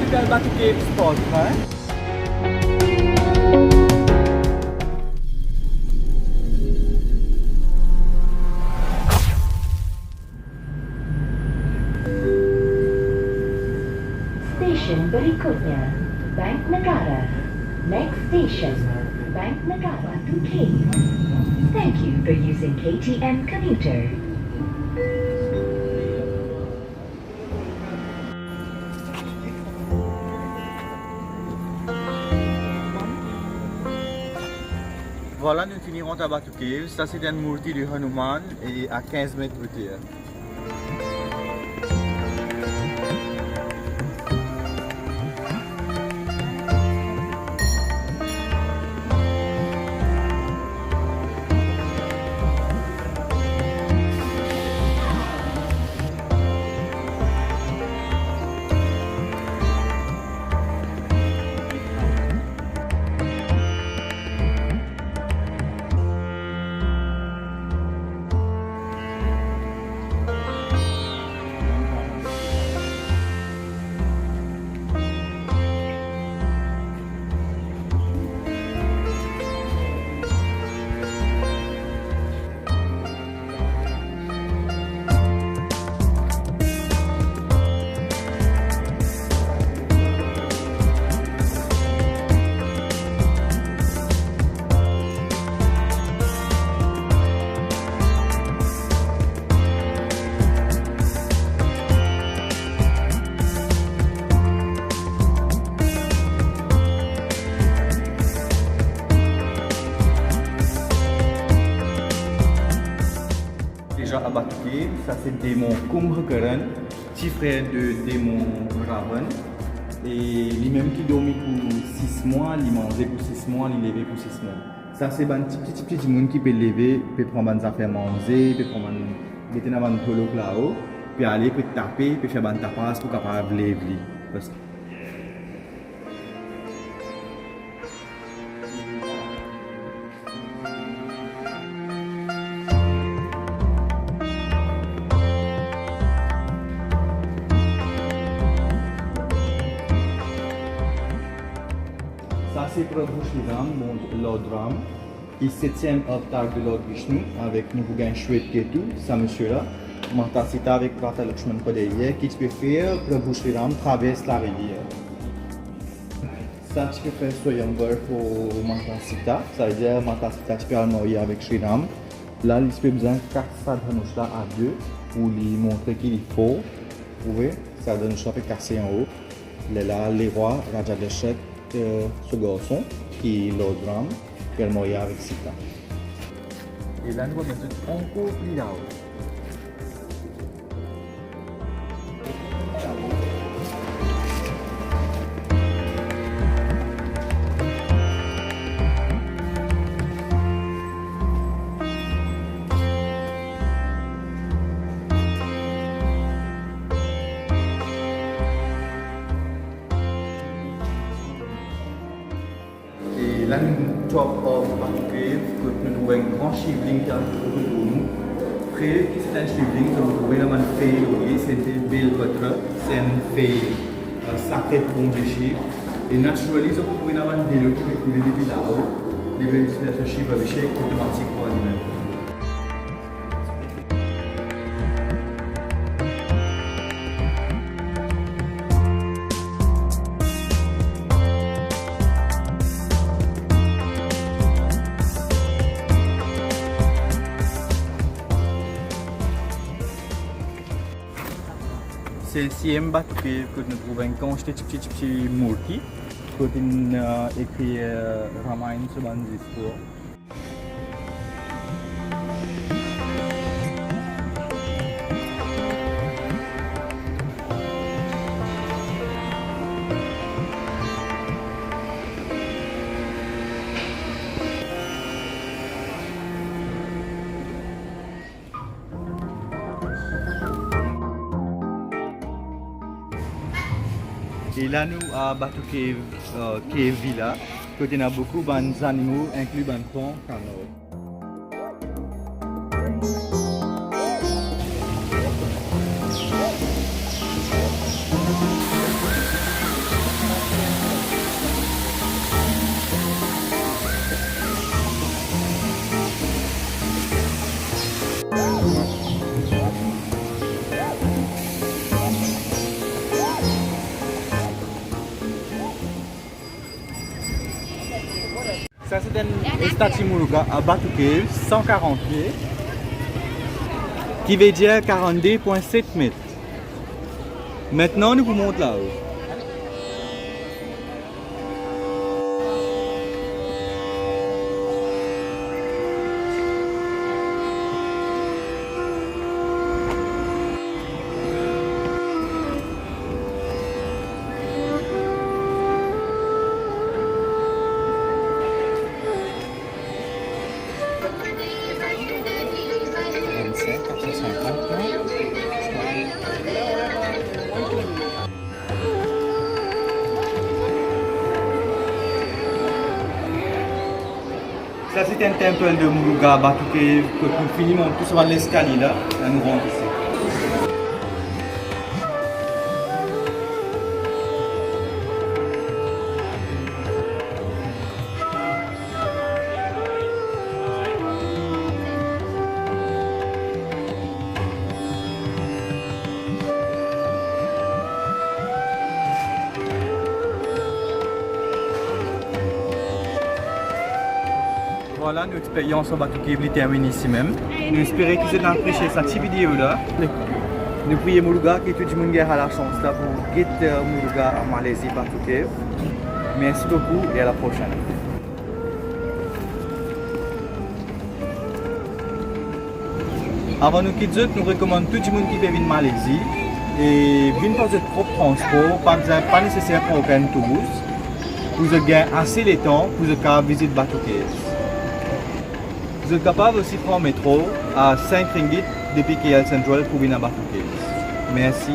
gal Batu Cave spot, hein? Station berikutnya, Bank Negara. Next station, Bank Negara Batu Cave. Thank you for using KTM Commuter. Voilà, nous finirons à Batu Cave. Ça, c'est une mourti du Hanuman et à 15 mètres de terre. Déjà à Batu Cave, ça c'est démon Kumbhakaran, petit frère de démon Ravan. Et lui-même qui dormit pour 6 mois, il mangeait pour 6 mois, il levait pour 6 mois. Ça c'est un petit monde qui peut lever, peut prendre des affaires manger, peut prendre mettre dans un tolo là-haut, puis aller, peut taper, peut faire des tapas pour capable lever. Parce que ça c'est Prabhu Shri Ram, Lord Ram, qui est 7e avatar de Lord Vishnu avec Nubugan Shwet Ketu, ça monsieur-là. Mata Sita avec Prata Lakshman derrière, qui peut faire Prabhu Shri Ram traverse la rivière. Ça tu peux faire Swayamvar pour Mata Sita, ça veut dire Mata Sita tu peux aller avec Shri Ram. Là, il peut besoin de 4 sadhanusha à 2 pour lui montrer qu'il faut. Vous voyez, sadhanusha peut casser en haut. Là, les rois, Raja Dashat, ce garçon qui est Lord Ram, qui est marié avec Sita. Et là, nous allons mettre encore plus là-haut. Là, nous top of Batu Cave, nous trouvons un grand shivling qui a trouvé pour nous. Après, c'est un shivling que vous trouvez dans une feuille, c'était Belpatra, c'est une feuille sacrée pour un Shiv. Et naturellement, vous trouvez dans une vidéo qui est coulée depuis là-haut, les véhicules de Shiv Abhishek automatique pour animer. C'est le 6e Batu Cave que nous trouvons quand j'étais petit Murti, que nous écrit Ramayana sur un discours. Et là, nous à Batu Cave Villa, côté on a beaucoup d'animaux, inclus un pont canot. Ça c'est un statue Muluga à Batu Cave, 140 pieds, qui veut dire 42,7 mètres. Maintenant, nous vous montrons là-haut. Ça c'est un temple de Muluga Batu Cave que nous finissons tout sur l'escalier là, et nous rentrons ici. Voilà, notre expérience au Batu Cave est terminée ici même. Nous espérons que vous avez apprécié cette vidéo là. Nous prions Muluga que tout le monde ait la chance là pour guider Muluga en Malaisie Batu Cave. Merci beaucoup et à la prochaine. Avant de nous quitter, nous recommandons tout le monde qui veut venir en Malaisie et venir par votre propre transport, pas nécessaire pour aucun touriste. Vous avez assez de temps pour visiter Batu Cave. Vous êtes capable aussi de prendre le métro à 5 ringgit depuis KL Central pour venir à Batu Cave. Merci.